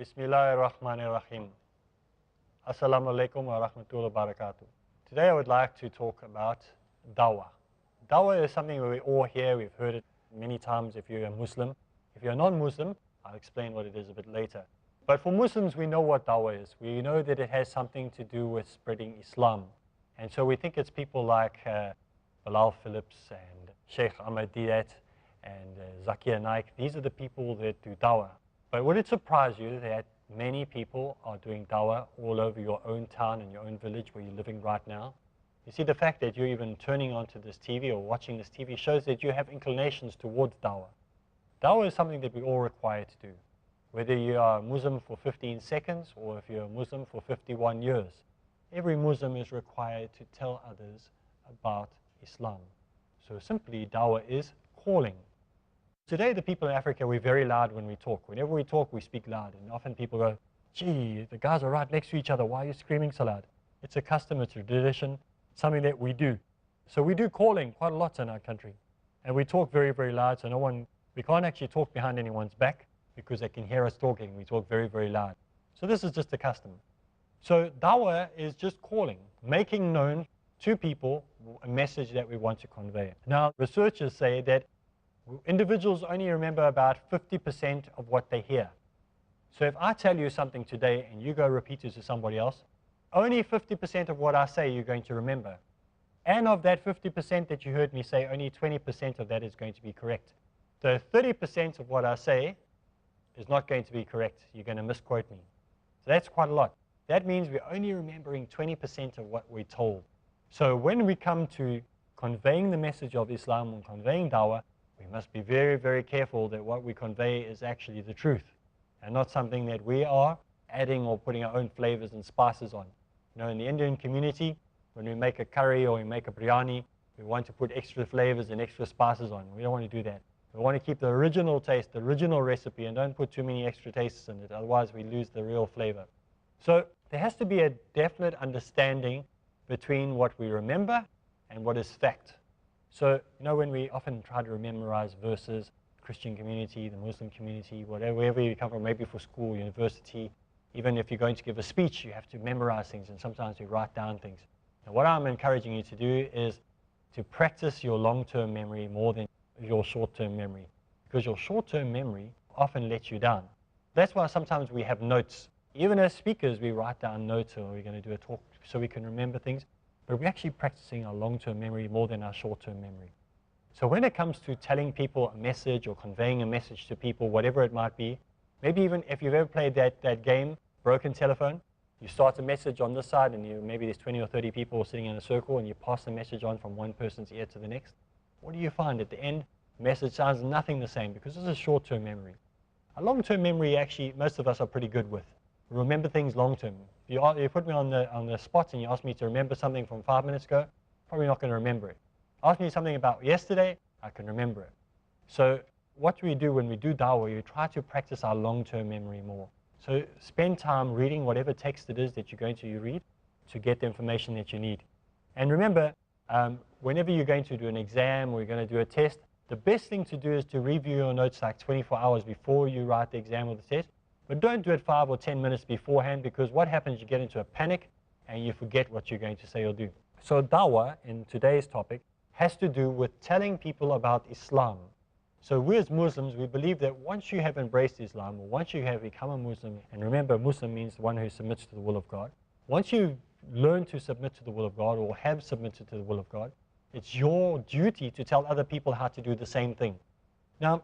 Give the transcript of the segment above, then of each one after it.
Bismillahirrahmanirrahim. Assalamu alaikum wa rahmatullahi wa barakatuh. Today I would like to talk about dawah. Dawah is something we all hear, we've heard it many times if you're a Muslim. If you're a non-Muslim, I'll explain what it is a bit later. But for Muslims, we know what dawah is. We know that it has something to do with spreading Islam. And so we think it's people like Bilal Phillips and Sheikh Ahmed Didat and Zakir Naik. These are the people that do dawah. But would it surprise you that many people are doing dawah all over your own town and your own village where you're living right now? You see, the fact that you're even turning onto this TV or watching this TV shows that you have inclinations towards dawah. Dawah is something that we all require to do. Whether you are a Muslim for 15 seconds or if you're a Muslim for 51 years, every Muslim is required to tell others about Islam. So simply, dawah is calling. Today, the people in Africa, we're very loud when we talk. Whenever we talk, we speak loud. And often people go, gee, the guys are right next to each other. Why are you screaming so loud? It's a custom, it's a tradition, something that we do. So we do calling quite a lot in our country. And we talk very, very loud. So we can't actually talk behind anyone's back because they can hear us talking. We talk very, very loud. So this is just a custom. So dawah is just calling, making known to people a message that we want to convey. Now, researchers say that individuals only remember about 50% of what they hear. So if I tell you something today and you go repeat it to somebody else, only 50% of what I say you're going to remember. And of that 50% that you heard me say, only 20% of that is going to be correct. So 30% of what I say is not going to be correct. You're going to misquote me. So that's quite a lot. That means we're only remembering 20% of what we're told. So when we come to conveying the message of Islam and conveying dawah, we must be very, very careful that what we convey is actually the truth and not something that we are adding or putting our own flavors and spices on. You know, in the Indian community, when we make a curry or we make a biryani, we want to put extra flavors and extra spices on. We don't want to do that. We want to keep the original taste, the original recipe, and don't put too many extra tastes in it. Otherwise, we lose the real flavor. So there has to be a definite understanding between what we remember and what is fact. So, you know, when we often try to memorize verses, Christian community, the Muslim community, wherever you come from, maybe for school, university, even if you're going to give a speech, you have to memorize things, and sometimes you write down things. And what I'm encouraging you to do is to practice your long-term memory more than your short-term memory, because your short-term memory often lets you down. That's why sometimes we have notes. Even as speakers, we write down notes, or we're going to do a talk so we can remember things. But we're actually practicing our long-term memory more than our short-term memory. So when it comes to telling people a message or conveying a message to people, whatever it might be, maybe even if you've ever played that game, Broken Telephone, you start a message on this side and maybe there's 20 or 30 people sitting in a circle and you pass the message on from one person's ear to the next. What do you find? At the end, the message sounds nothing the same because this is short-term memory. A long-term memory, actually, most of us are pretty good with. Remember things long-term. If you put me on the spot and you ask me to remember something from 5 minutes ago, probably not going to remember it. Ask me something about yesterday, I can remember it. So what we do when we do dawah, we try to practice our long-term memory more. So spend time reading whatever text it is that you're going to read to get the information that you need. And remember, whenever you're going to do an exam or you're going to do a test, the best thing to do is to review your notes like 24 hours before you write the exam or the test. But don't do it 5 or 10 minutes beforehand, because what happens, you get into a panic and you forget what you're going to say or do. So dawah in today's topic has to do with telling people about Islam. So we as Muslims, we believe that once you have embraced Islam, or once you have become a Muslim, and remember, Muslim means the one who submits to the will of God. Once you learn to submit to the will of God or have submitted to the will of God, it's your duty to tell other people how to do the same thing. Now,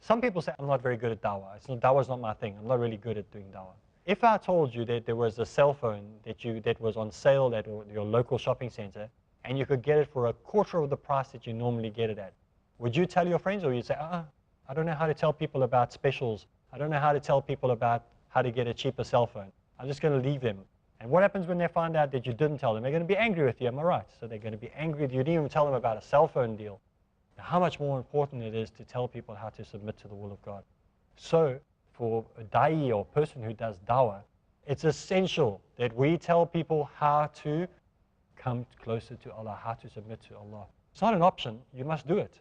some people say, I'm not very good at dawah. Dawah is not my thing. I'm not really good at doing dawah. If I told you that there was a cell phone that was on sale at your local shopping center, and you could get it for a quarter of the price that you normally get it at, would you tell your friends, or you'd say, I don't know how to tell people about specials. I don't know how to tell people about how to get a cheaper cell phone. I'm just going to leave them. And what happens when they find out that you didn't tell them? They're going to be angry with you, am I right? So they're going to be angry that you didn't even tell them about a cell phone deal. Now, how much more important it is to tell people how to submit to the will of God. So for a da'i or person who does dawah, it's essential that we tell people how to come closer to Allah, how to submit to Allah. It's not an option, you must do it.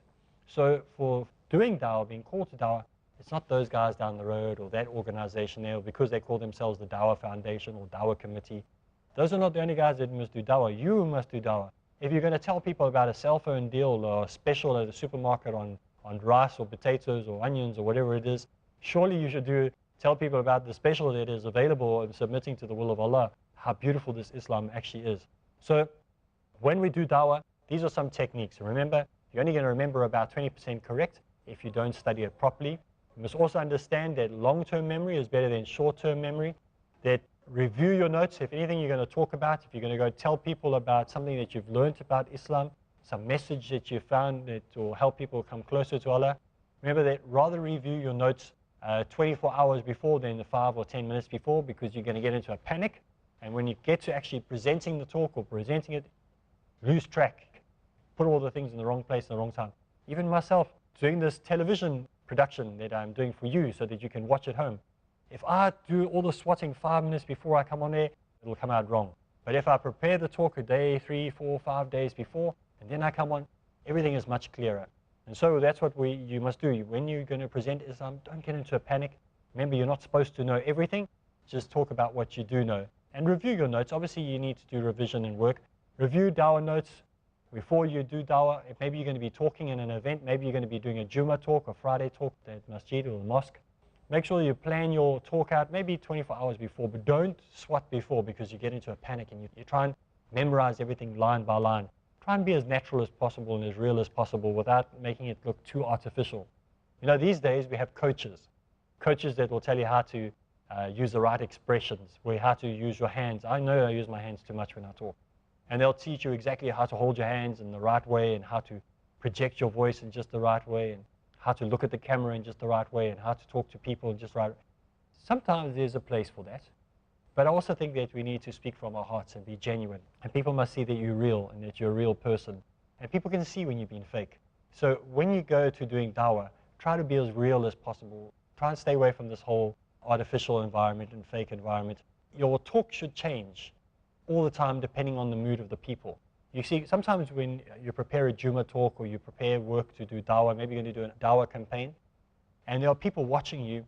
So for doing dawah, being called to dawah, It's not those guys down the road or that organization there, or because they call themselves the Dawah Foundation or Dawah Committee. Those are not the only guys that must do Dawah. You must do Dawah. If you're going to tell people about a cell phone deal or a special at the supermarket on rice or potatoes or onions or whatever it is, surely you should tell people about the special that is available and submitting to the will of Allah, how beautiful this Islam actually is. So when we do Dawah, these are some techniques. Remember, you're only going to remember about 20% correct if you don't study it properly. You must also understand that long-term memory is better than short-term memory, that review your notes. If anything you're going to talk about, if you're going to go tell people about something that you've learned about Islam, some message that you found that will help people come closer to Allah, remember that rather review your notes 24 hours before than the 5 or 10 minutes before, because you're going to get into a panic. And when you get to actually presenting the talk or presenting it, lose track, put all the things in the wrong place at the wrong time. Even myself, doing this television production that I'm doing for you so that you can watch at home. If I do all the swatting 5 minutes before I come on there, it'll come out wrong. But if I prepare the talk a day, 3, 4, 5 days before, and then I come on, everything is much clearer. And so that's what you must do. When you're going to present Islam, don't get into a panic. Remember, you're not supposed to know everything. Just talk about what you do know. And review your notes. Obviously, you need to do revision and work. Review Dawah notes before you do Dawah. Maybe you're going to be talking in an event. Maybe you're going to be doing a Jummah talk or Friday talk at masjid or the mosque. Make sure you plan your talk out maybe 24 hours before, but don't swat before, because you get into a panic and you try and memorize everything line by line. Try and be as natural as possible and as real as possible without making it look too artificial. You know, these days we have coaches that will tell you how to use the right expressions, how to use your hands. I know I use my hands too much when I talk. And they'll teach you exactly how to hold your hands in the right way, and how to project your voice in just the right way, and how to look at the camera in just the right way, and how to talk to people in just the right way. Sometimes there's a place for that. But I also think that we need to speak from our hearts and be genuine. And people must see that you're real and that you're a real person. And people can see when you've been fake. So when you go to doing Dawah, try to be as real as possible. Try and stay away from this whole artificial environment and fake environment. Your talk should change all the time depending on the mood of the people. You see, sometimes when you prepare a Jummah talk or you prepare work to do Dawah, maybe you're going to do a Dawah campaign, and there are people watching you,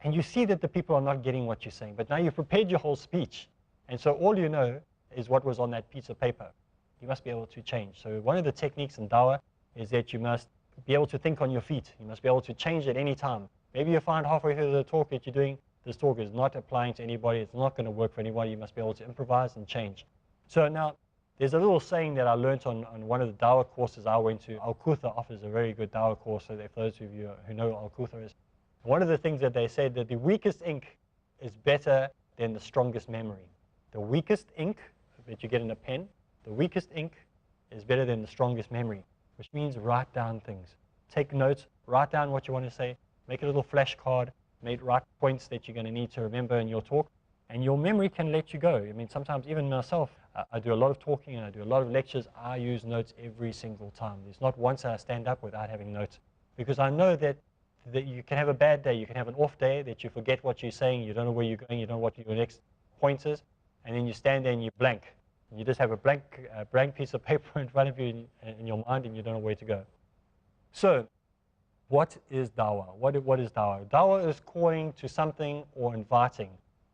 and you see that the people are not getting what you're saying, but now you've prepared your whole speech. And so all you know is what was on that piece of paper. You must be able to change. So one of the techniques in Dawah is that you must be able to think on your feet. You must be able to change at any time. Maybe you find halfway through the talk that you're doing, this talk is not applying to anybody, it's not going to work for anybody. You must be able to improvise and change. So now, there's a little saying that I learned on one of the Dawah courses I went to. Al-Kutha offers a very good Dawah course, so if those of you who know what Al-Kutha is. One of the things that they said that the weakest ink is better than the strongest memory. The weakest ink that you get in a pen, the weakest ink is better than the strongest memory, which means write down things. Take notes, write down what you want to say, make a little flashcard, write points that you're going to need to remember in your talk, and your memory can let you go. I mean, sometimes even myself, I do a lot of talking and I do a lot of lectures. I use notes every single time. There's not once I stand up without having notes, because I know that you can have a bad day, you can have an off day, that you forget what you're saying, you don't know where you're going, you don't know what your next point is, and then you stand there and you blank. And you just have a blank piece of paper in front of you in your mind, and you don't know where to go. So, what is Dawah? What is Dawah? Dawah is calling to something or inviting.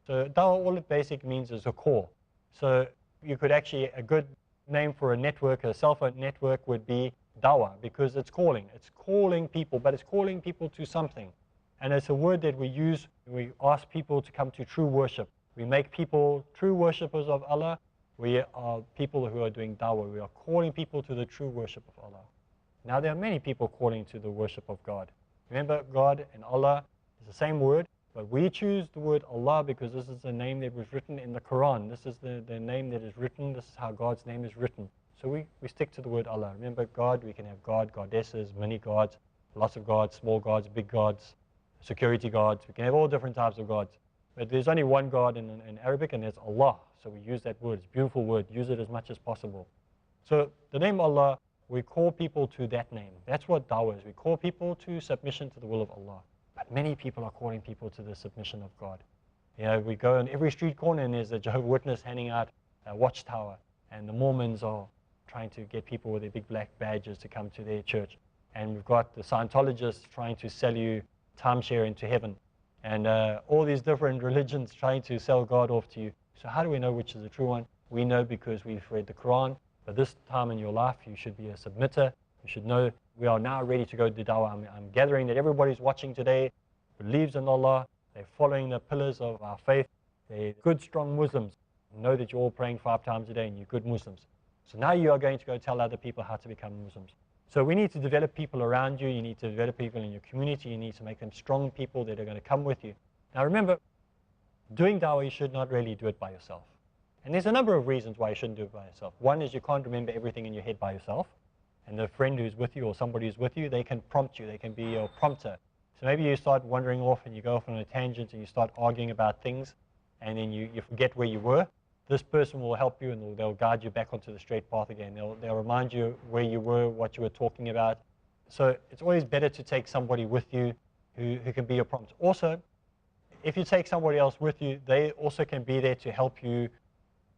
So Dawah, all it basically means is a call. So you could actually, a good name for a network, a cell phone network, would be Dawah, because it's calling. It's calling people, but it's calling people to something. And it's a word that we use, we ask people to come to true worship. We make people true worshippers of Allah. We are people who are doing Dawah. We are calling people to the true worship of Allah. Now there are many people calling to the worship of God. Remember, God and Allah is the same word, but we choose the word Allah because this is the name that was written in the Qur'an. This is the name that is written. This is how God's name is written. So we stick to the word Allah. Remember, God, we can have God, goddesses, many gods, lots of gods, small gods, big gods, security gods. We can have all different types of gods. But there's only one God in Arabic, and it's Allah. So we use that word. It's a beautiful word. Use it as much as possible. So the name Allah, we call people to that name. That's what Dawah is. We call people to submission to the will of Allah. But many people are calling people to the submission of God. You know, we go in every street corner and there's a Jehovah's Witness handing out a watchtower, and the Mormons are trying to get people with their big black badges to come to their church. And we've got the Scientologists trying to sell you timeshare into heaven. And all these different religions trying to sell God off to you. So how do we know which is the true one? We know because we've read the Qur'an. But this time in your life, you should be a submitter. You should know we are now ready to go to dawah. I'm gathering that everybody's watching today, believes in Allah, they're following the pillars of our faith. They're good, strong Muslims. Know that you're all praying 5 times a day and you're good Muslims. So now you are going to go tell other people how to become Muslims. So we need to develop people around you. You need to develop people in your community. You need to make them strong people that are going to come with you. Now remember, doing dawah, you should not really do it by yourself. And there's a number of reasons why you shouldn't do it by yourself. One is you can't remember everything in your head by yourself. And the friend who's with you or somebody who's with you, they can prompt you. They can be your prompter. So maybe you start wandering off and you go off on a tangent and you start arguing about things and then you forget where you were. This person will help you and they'll guide you back onto the straight path again. They'll remind you where you were, what you were talking about. So it's always better to take somebody with you who can be your prompt. Also, if you take somebody else with you, they also can be there to help you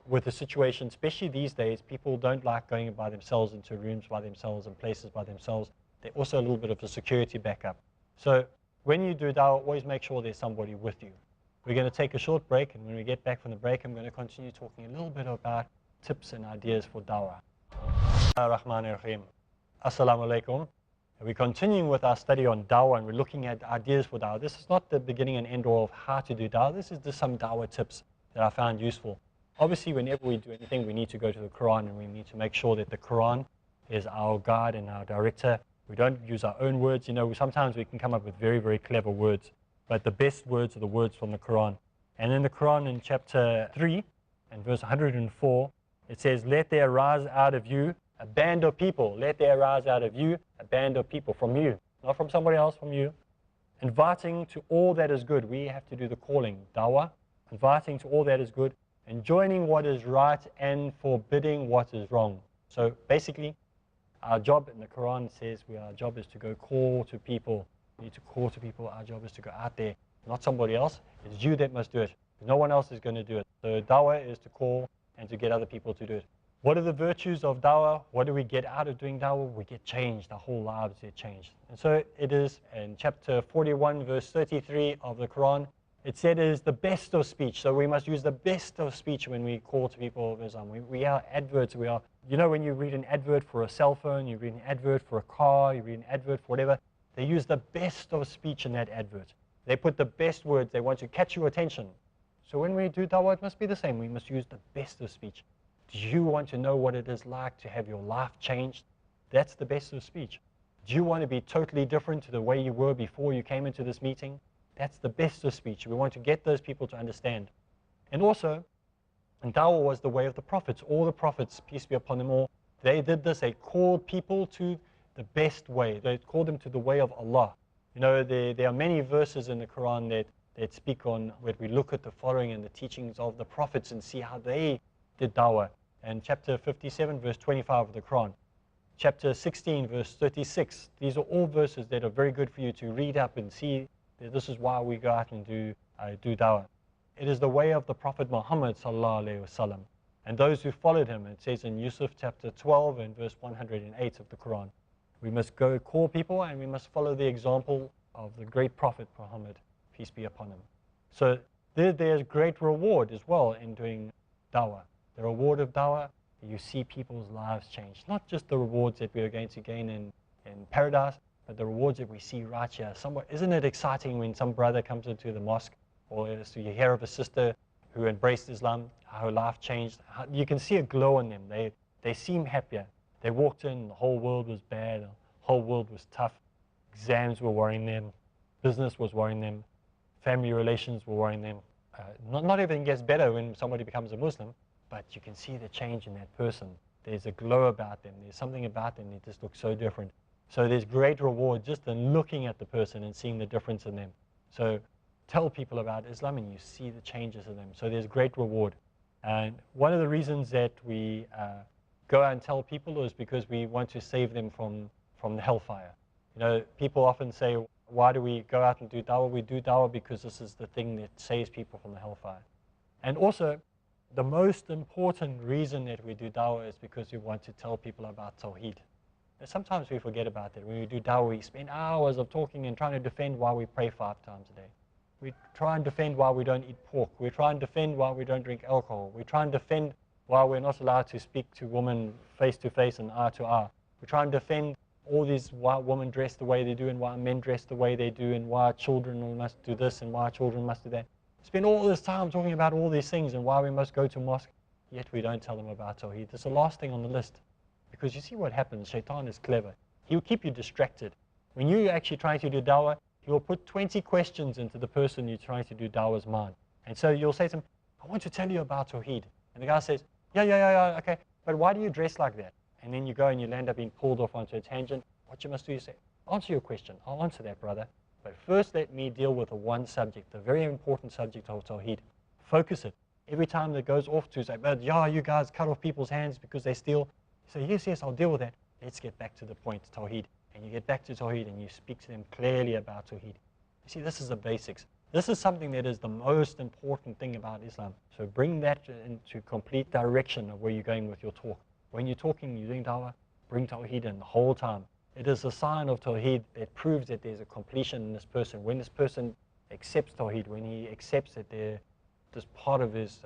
with the situation, especially these days. People don't like going by themselves into rooms by themselves and places by themselves. They're also a little bit of a security backup. So when you do dawah, always make sure there's somebody with you. We're going to take a short break, and when we get back from the break, I'm going to continue talking a little bit about tips and ideas for dawah. Ar-Rahman Ar-Rahim. Assalamu alaikum. We're continuing with our study on dawah, and we're looking at ideas for dawah. This is not the beginning and end all of how to do dawah. This is just some dawah tips that I found useful. Obviously, whenever we do anything, we need to go to the Qur'an, and we need to make sure that the Qur'an is our guide and our director. We don't use our own words. You know, sometimes we can come up with very, very clever words, but the best words are the words from the Qur'an. And in the Qur'an, in chapter 3 and verse 104, it says, "Let there arise out of you a band of people." Let there arise out of you a band of people, from you, not from somebody else, from you. Inviting to all that is good. We have to do the calling, dawah, inviting to all that is good, and joining what is right and forbidding what is wrong. So basically, our job in the Quran says our job is to go call to people. We need to call to people. Our job is to go out there, not somebody else. It's you that must do it. No one else is going to do it. So dawah is to call and to get other people to do it. What are the virtues of dawah? What do we get out of doing dawah? We get changed. Our whole lives get changed. And so it is in chapter 41, verse 33 of the Quran. It said it is the best of speech. So we must use the best of speech when we call to people of Islam. We are adverts. We are, you know, when you read an advert for a cell phone, you read an advert for a car, you read an advert for whatever, they use the best of speech in that advert. They put the best words. They want to catch your attention. So when we do dawah, it must be the same. We must use the best of speech. Do you want to know what it is like to have your life changed? That's the best of speech. Do you want to be totally different to the way you were before you came into this meeting? That's the best of speech. We want to get those people to understand. And also, and dawah was the way of the prophets. All the prophets, peace be upon them all, they did this. They called people to the best way. They called them to the way of Allah. You know, there are many verses in the Quran that speak on, where we look at the following and the teachings of the prophets and see how they did dawah. And chapter 57, verse 25 of the Quran. Chapter 16, verse 36. These are all verses that are very good for you to read up and see that this is why we go out and do dawah. It is the way of the Prophet Muhammad sallallahu alaihi wasallam and those who followed him. It says in Yusuf chapter 12 and verse 108 of the Quran. We must go call people and we must follow the example of the great Prophet Muhammad, peace be upon him. So there's great reward as well in doing dawah. The reward of dawah, you see people's lives change. Not just the rewards that we are going to gain in paradise, but the rewards that we see right here. Isn't it exciting when some brother comes into the mosque, or so you hear of a sister who embraced Islam, how her life changed. You can see a glow on them. They seem happier. They walked in, the whole world was bad, the whole world was tough. Exams were worrying them, business was worrying them, family relations were worrying them. Not everything gets better when somebody becomes a Muslim, but you can see the change in that person. There's a glow about them. There's something about them that just looks so different. So there's great reward just in looking at the person and seeing the difference in them. So tell people about Islam and you see the changes in them. So there's great reward. And one of the reasons that we go out and tell people is because we want to save them from the hellfire. You know, people often say, why do we go out and do dawah? We do dawah because this is the thing that saves people from the hellfire. And also, the most important reason that we do dawah is because we want to tell people about Tawheed. And sometimes we forget about that. When we do dawah, we spend hours of talking and trying to defend why we pray 5 times a day. We try and defend why we don't eat pork. We try and defend why we don't drink alcohol. We try and defend why we're not allowed to speak to women face to face and eye to eye. We try and defend all these why women dress the way they do and why men dress the way they do and why children must do this and why children must do that. Spend all this time talking about all these things and why we must go to mosque, yet we don't tell them about Tawheed. It's the last thing on the list. Because you see what happens, Shaitan is clever. He'll keep you distracted. When you're actually trying to do dawah, he will put 20 questions into the person you're trying to do dawah's mind. And so you'll say to him, I want to tell you about Tawheed. And the guy says, yeah, okay, but why do you dress like that? And then you go and you'll end up being pulled off onto a tangent. What you must do is say, answer your question. I'll answer that, brother. But first let me deal with the one subject, the very important subject of Tawheed. Focus it. Every time that goes off to say, but yeah, you guys cut off people's hands because they steal. You say, yes, I'll deal with that. Let's get back to the point, Tawheed. And you get back to Tawheed and you speak to them clearly about Tawheed. You see, this is the basics. This is something that is the most important thing about Islam. So bring that into complete direction of where you're going with your talk. When you're talking, you're doing dawah, bring Tawheed in the whole time. It is a sign of Tawheed that proves that there's a completion in this person. When this person accepts Tawheed, when he accepts that this part of his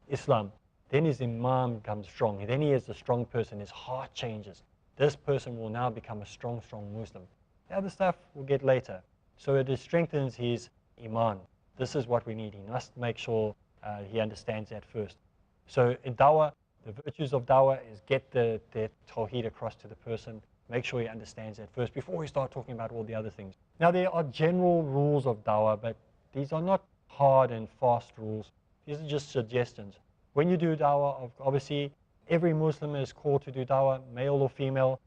Islam, then his Imam becomes strong. Then he is a strong person. His heart changes. This person will now become a strong Muslim. The other stuff we'll get later. So it strengthens his Iman. This is what we need. He must make sure he understands that first. So in dawah, the virtues of dawah is get the Tawheed across to the person. Make sure he understands that first before we start talking about all the other things. Now there are general rules of dawah, but these are not hard and fast rules. These are just suggestions. When you do dawah, obviously every Muslim is called to do dawah, male or female.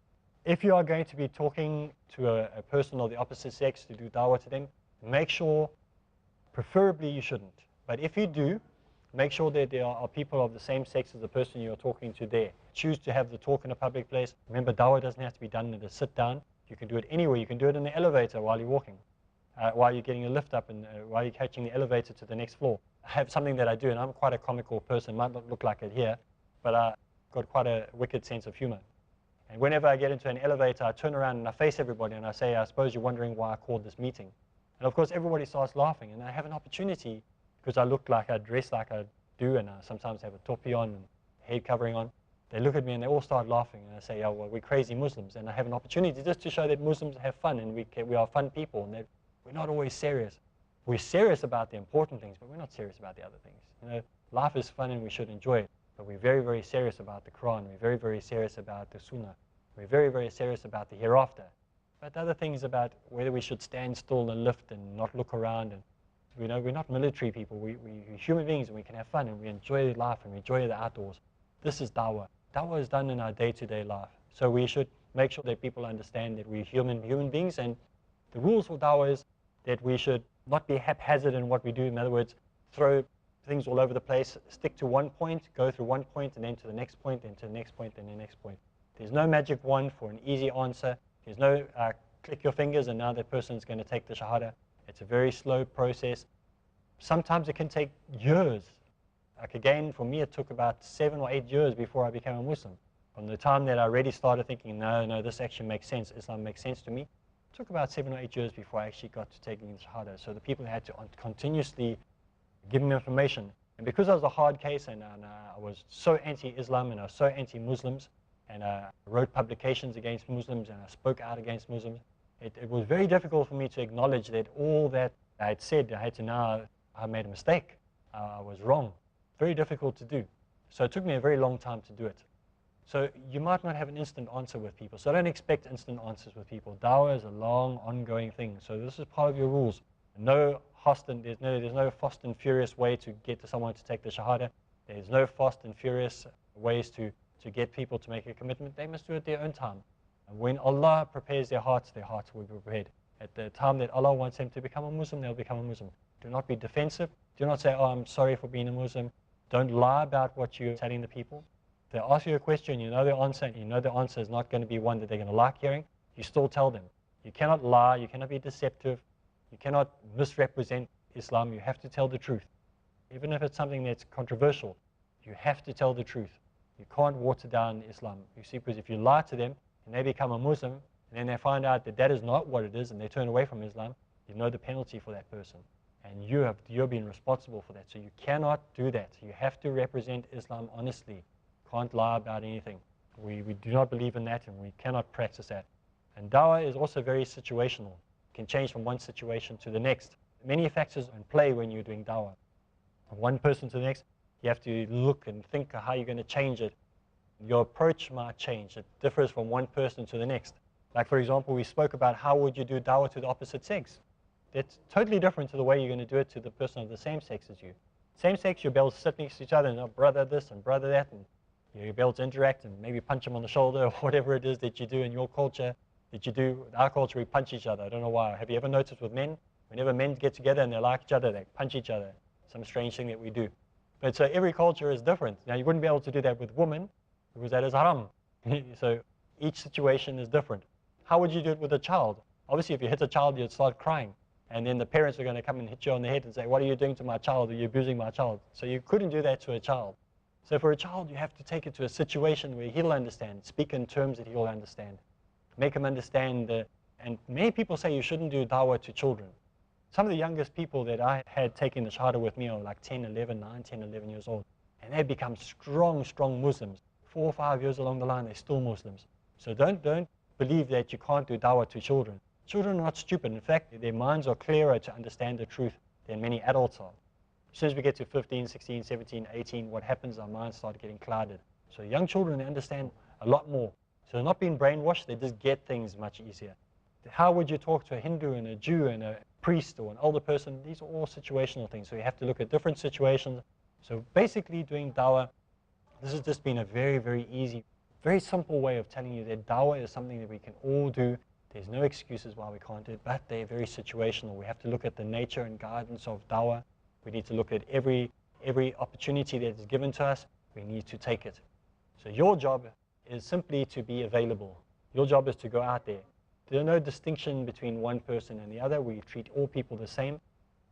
If you are going to be talking to a person of the opposite sex to do dawah to them, make sure, preferably you shouldn't. But if you do, make sure that there are people of the same sex as the person you're talking to there. Choose to have the talk in a public place. Remember, dawah doesn't have to be done at a sit down. You can do it anywhere. You can do it in the elevator while you're walking, while you're getting a lift up, and while you're catching the elevator to the next floor. I have something that I do, and I'm quite a comical person. Might not look like it here, but I've got quite a wicked sense of humor. And whenever I get into an elevator, I turn around and I face everybody and I say, I suppose you're wondering why I called this meeting. And of course, everybody starts laughing, and I have an opportunity, because I look like I dress like I do, and I sometimes have a topi on and head covering on. They look at me and they all start laughing, and I say, oh, well, we're crazy Muslims. And I have an opportunity just to show that Muslims have fun, and we are fun people, and that we're not always serious. We're serious about the important things, but we're not serious about the other things. You know, life is fun and we should enjoy it, but we're very, very serious about the Qur'an. We're very, very serious about the Sunnah. We're very, very serious about the hereafter. But the other things about whether we should stand still and lift and not look around, and you know, we're not military people. We're human beings, and we can have fun, and we enjoy life, and we enjoy the outdoors. This is dawah. Dawah is done in our day-to-day life. So we should make sure that people understand that we're human beings, and the rules for dawah is that we should not be haphazard in what we do. In other words, throw things all over the place, stick to one point, go through one point, and then to the next point, and to the next point, and the next point. There's no magic wand for an easy answer. There's no click your fingers and now that person's going to take the shahada. It's a very slow process. Sometimes it can take years. Like again, for me, it took about 7 or 8 years before I became a Muslim. From the time that I really started thinking, no, this actually makes sense, Islam makes sense to me, it took about 7 or 8 years before I actually got to taking the shahada. So the people had to continuously give me information. And because I was a hard case, and I was so anti-Islam and I was so anti-Muslims, and I wrote publications against Muslims and I spoke out against Muslims, it was very difficult for me to acknowledge that all that I had said, I made a mistake. I was wrong. Very difficult to do. So it took me a very long time to do it. So you might not have an instant answer with people. So don't expect instant answers with people. Dawah is a long, ongoing thing. So this is part of your rules. There's no fast and furious way to get to someone to take the shahada. There's no fast and furious ways to get people to make a commitment. They must do it at their own time. And when Allah prepares their hearts will be prepared. At the time that Allah wants them to become a Muslim, they'll become a Muslim. Do not be defensive. Do not say, oh, I'm sorry for being a Muslim. Don't lie about what you're telling the people. If they ask you a question, you know the answer, and you know the answer is not going to be one that they're going to like hearing, you still tell them. You cannot lie, you cannot be deceptive, you cannot misrepresent Islam. You have to tell the truth. Even if it's something that's controversial, you have to tell the truth. You can't water down Islam. You see, because if you lie to them, and they become a Muslim, and then they find out that that is not what it is, and they turn away from Islam, you know the penalty for that person. And you're being responsible for that. So you cannot do that. You have to represent Islam honestly. Can't lie about anything. We do not believe in that, and we cannot practice that. And dawah is also very situational. It can change from one situation to the next. Many factors in play when you're doing dawah. From one person to the next, you have to look and think of how you're going to change it. Your approach might change. It differs from one person to the next. Like, for example, we spoke about how would you do dawah to the opposite sex. It's totally different to the way you're going to do it to the person of the same sex as you. Same sex, you'll be able to sit next to each other and, oh, brother this and brother that, and you'll be able to interact and maybe punch them on the shoulder or whatever it is that you do in your culture, that you do. In our culture, we punch each other. I don't know why. Have you ever noticed with men? Whenever men get together and they like each other, they punch each other. Some strange thing that we do. But so every culture is different. Now, you wouldn't be able to do that with women because that is haram. So each situation is different. How would you do it with a child? Obviously, if you hit a child, you'd start crying. And then the parents are going to come and hit you on the head and say, what are you doing to my child? Are you abusing my child? So you couldn't do that to a child. So for a child, you have to take it to a situation where he'll understand, speak in terms that he'll understand, make him understand. And many people say you shouldn't do dawah to children. Some of the youngest people that I had taking the shahada with me are like 10, 11, 9, 10, 11 years old. And they've become strong, strong Muslims. 4 or 5 years along the line, they're still Muslims. So don't believe that you can't do dawah to children. Children are not stupid. In fact, their minds are clearer to understand the truth than many adults are. As soon as we get to 15, 16, 17, 18, what happens, our minds start getting clouded. So young children, they understand a lot more. So they're not being brainwashed, they just get things much easier. How would you talk to a Hindu and a Jew and a priest or an older person? These are all situational things. So you have to look at different situations. So basically doing dawah, this has just been a very, very easy, very simple way of telling you that dawah is something that we can all do. There's no excuses why we can't do it, but they're very situational. We have to look at the nature and guidance of dawah. We need to look at every opportunity that is given to us. We need to take it. So your job is simply to be available. Your job is to go out there. There's no distinction between one person and the other. We treat all people the same.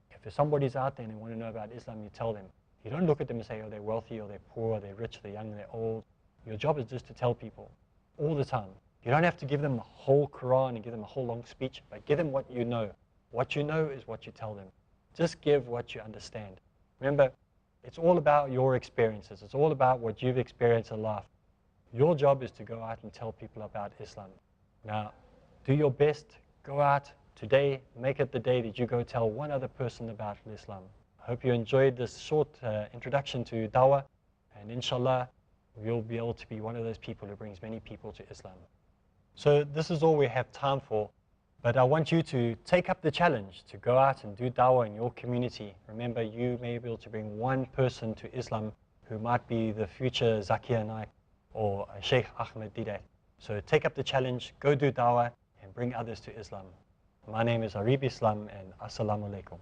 If somebody's out there and they want to know about Islam, you tell them. You don't look at them and say, oh, they're wealthy, or they're poor, or they're rich, they're young, they're old. Your job is just to tell people all the time. You don't have to give them the whole Qur'an and give them a whole long speech, but give them what you know. What you know is what you tell them. Just give what you understand. Remember, it's all about your experiences. It's all about what you've experienced in life. Your job is to go out and tell people about Islam. Now, do your best. Go out today. Make it the day that you go tell one other person about Islam. I hope you enjoyed this short introduction to dawah, and inshallah, we'll be able to be one of those people who brings many people to Islam. So this is all we have time for, but I want you to take up the challenge to go out and do dawah in your community. Remember, you may be able to bring one person to Islam who might be the future Zakir Naik or Sheikh Ahmed Didat. So take up the challenge, go do dawah, and bring others to Islam. My name is Areeb Islam, and Assalamu Alaikum.